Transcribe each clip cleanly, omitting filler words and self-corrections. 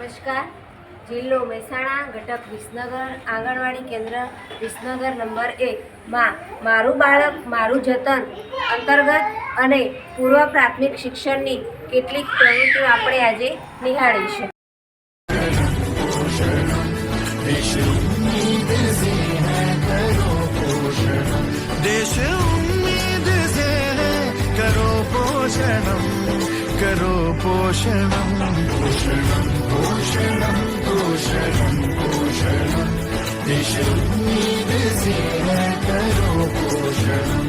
નમસ્કાર. જિલ્લો મહેસાણા, ઘટક વિસનગર, આંગણવાડી કેન્દ્ર વિસનગર નંબર 1 માં મારું બાળક મારું જતન અંતર્ગત અને પૂર્વ પ્રાથમિક શિક્ષણની કેટલીક પ્રવૃત્તિઓ આપણે આજે નિહાળીશું. देश उम्मीद से है करो पोषणम करो पोषणम पोषणम पोषणम पोषणम पोषणम देश उम्मीद से है करो पोषणम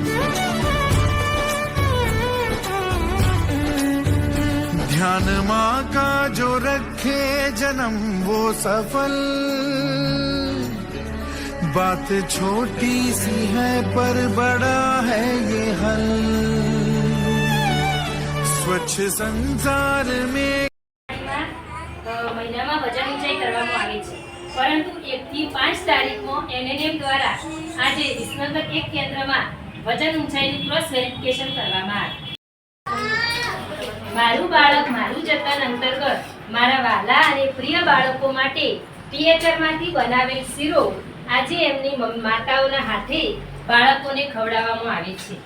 ध्यान माँ का जो रखे जन्म वो सफल बात छोटी सी है पर बड़ा है ये हल स्वच्छ संसार में મહિનામાં વજન ઊંચાઈ કરવામાં આવે છે, પરંતુ 1 થી 5 તારીખમાં NNM દ્વારા આજે વિસનગર 1 કેન્દ્રમાં વજન ઊંચાઈનું ક્રોસ વેરિફિકેશન કરવામાં આવ્યું. મારું બાળક મારું જતન અંતર્ગત મારા વાલા અને પ્રિય બાળકો માટે ટીએચઆરમાંથી બનાવેલ શીરો આજે એમની માતાઓના હાથે બાળકોને ખવડાવવામાં આવે છે.